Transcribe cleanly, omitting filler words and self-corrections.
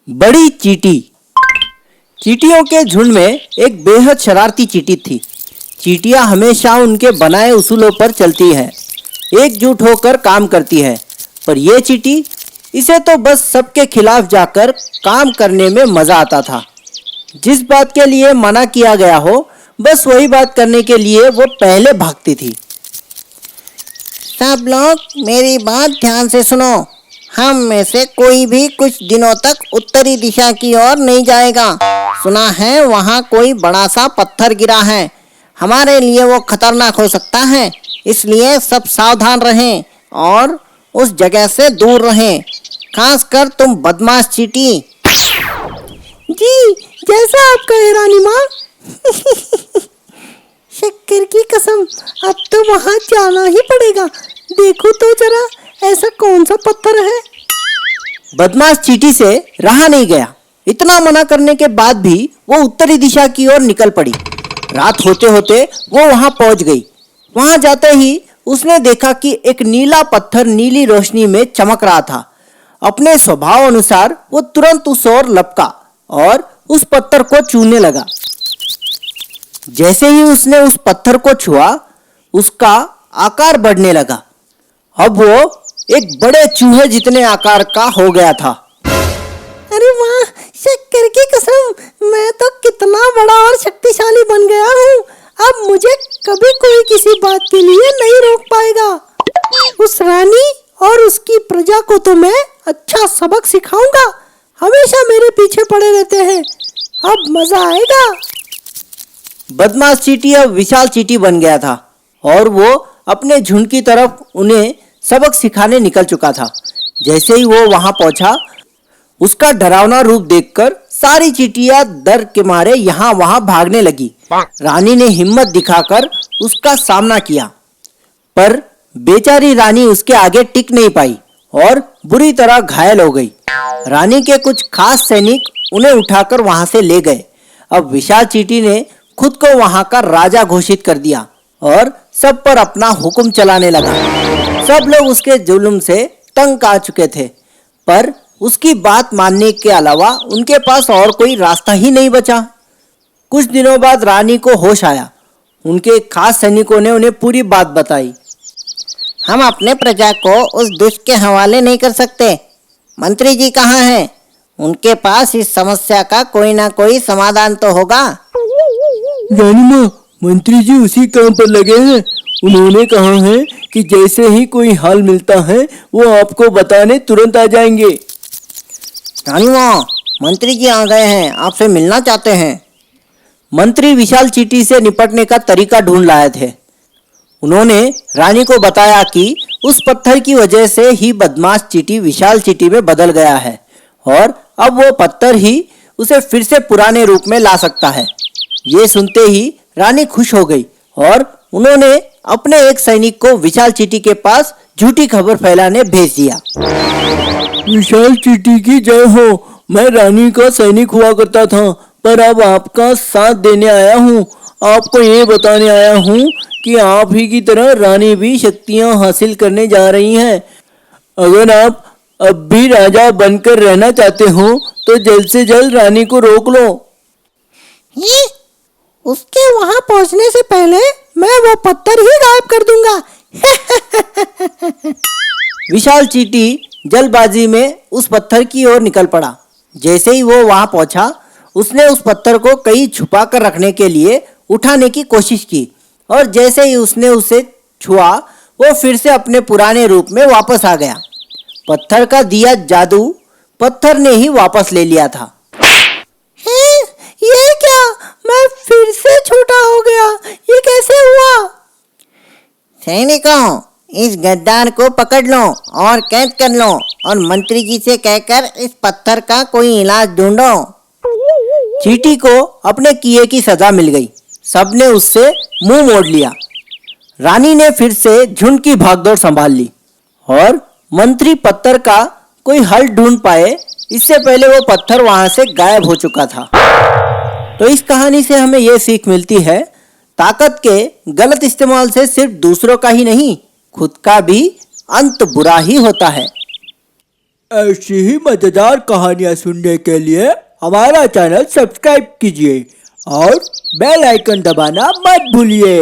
बड़ी चींटी। चींटियों के झुंड में एक बेहद शरारती चींटी थी। चींटियां हमेशा उनके बनाए उसूलों पर चलती है, एकजुट होकर काम करती है। पर यह चींटी, इसे तो बस सबके खिलाफ जाकर काम करने में मजा आता था। जिस बात के लिए मना किया गया हो, बस वही बात करने के लिए वो पहले भागती थी। सब लोग मेरी बात ध्यान से सुनो। हम में से कोई भी कुछ दिनों तक उत्तरी दिशा की ओर नहीं जाएगा। सुना है वहाँ कोई बड़ा सा पत्थर गिरा है। हमारे लिए वो खतरनाक हो सकता है, इसलिए सब सावधान रहें और उस जगह से दूर रहें। खासकर तुम बदमाश चींटी। जी, जैसा आप कहे रानी माँ। शक्कर की कसम, अब तो वहाँ जाना ही पड़ेगा। देखो तो जरा, ऐसा कौन सा पत्थर है। बदमाश चींटी से रहा नहीं गया। इतना मना करने के बाद भी वो उत्तरी दिशा की ओर निकल पड़ी। रात होते होते वो वहां पहुंच गई। वहां जाते ही उसने देखा कि एक नीला पत्थर नीली रोशनी में चमक रहा था। अपने स्वभाव अनुसार वो तुरंत उस ओर लपका और उस पत्थर को छूने लगा। जैसे ही उसने उस पत्थर को छुआ, उसका आकार बढ़ने लगा। अब वो एक बड़े चूहे जितने आकार का हो गया था। अरे वाह, शक्कर की कसम, मैं तो कितना बड़ा और शक्तिशाली बन गया हूँ। अब मुझे कभी कोई किसी बात के लिए नहीं रोक पाएगा। उस रानी और उसकी प्रजा को तो मैं अच्छा सबक सिखाऊंगा। हमेशा मेरे पीछे पड़े रहते हैं, अब मजा आएगा। बदमाश चींटी अब विशाल चींटी बन गया था और वो अपने झुंड की तरफ उन्हें सबक सिखाने निकल चुका था। जैसे ही वो वहां पहुंचा, उसका डरावना रूप देखकर सारी चींटियां डर के मारे यहाँ वहां भागने लगी। रानी ने हिम्मत दिखाकर उसका सामना किया, पर बेचारी रानी उसके आगे टिक नहीं पाई और बुरी तरह घायल हो गई। रानी के कुछ खास सैनिक उन्हें उठाकर वहां से ले गए। अब विशाल चींटी ने खुद को वहां का राजा घोषित कर दिया और सब पर अपना हुक्म चलाने लगा। सब लोग उसके जुल्म से तंग आ चुके थे, पर उसकी बात मानने के अलावा उनके पास और कोई रास्ता ही नहीं बचा। कुछ दिनों बाद रानी को होश आया। उनके खास सैनिकों ने उन्हें पूरी बात बताई। हम अपने प्रजा को उस दुष्ट के हवाले नहीं कर सकते। मंत्री जी कहाँ हैं? उनके पास इस समस्या का कोई ना कोई समाधान तो होगा। रानी माँ, मंत्री जी उसी काम पर लगे हैं। उन्होंने कहा है कि जैसे ही कोई हाल मिलता है वो आपको बताने तुरंत आ जाएंगे। रानी माँ, मंत्री जी आ गए हैं, आपसे मिलना चाहते हैं। मंत्री विशाल चींटी से निपटने का तरीका ढूंढ लाए थे। उन्होंने रानी को बताया कि उस पत्थर की वजह से ही बदमाश चींटी विशाल चींटी में बदल गया है और अब वो पत्थर ही उसे फिर से पुराने रूप में ला सकता है। ये सुनते ही रानी खुश हो गई और उन्होंने अपने एक सैनिक को विशाल चींटी के पास झूठी खबर फैलाने भेज दिया। विशाल चींटी की जय हो। मैं रानी का सैनिक हुआ करता था, पर अब आपका साथ देने आया हूँ। आपको ये बताने आया हूँ कि आप ही की तरह रानी भी शक्तियाँ हासिल करने जा रही हैं। अगर आप अब भी राजा बनकर रहना चाहते हो तो जल्द से जल्द रानी को रोक लो। ये उसके वहां पहुंचने से पहले मैं वो पत्थर ही गायब कर दूंगा। विशाल चींटी जल्दबाजी में उस पत्थर की ओर निकल पड़ा। जैसे ही वो वहां पहुंचा, उसने उस पत्थर को कहीं छुपा कर रखने के लिए उठाने की कोशिश की और जैसे ही उसने उसे छुआ, वो फिर से अपने पुराने रूप में वापस आ गया। पत्थर का दिया जादू पत्थर ने ही वापस ले लिया था। ये क्या? मैं फिर से छोटा हो गया, ये कैसे हुआ? सैनिकों, इस गद्दार को पकड़ लो और कैद कर लो और मंत्री जी से कहकर इस पत्थर का कोई इलाज ढूंढो। चींटी को अपने किए की सजा मिल गई। सबने उससे मुंह मोड़ लिया। रानी ने फिर से झुंड की भागदौड़ संभाल ली और मंत्री पत्थर का कोई हल ढूंढ पाए, इससे पहले वो पत्थर वहां से गायब हो चुका था। तो इस कहानी से हमें यह सीख मिलती है, ताकत के गलत इस्तेमाल से सिर्फ दूसरों का ही नहीं, खुद का भी अंत बुरा ही होता है। ऐसी ही मजेदार कहानियाँ सुनने के लिए हमारा चैनल सब्सक्राइब कीजिए और बेल आइकन दबाना मत भूलिए।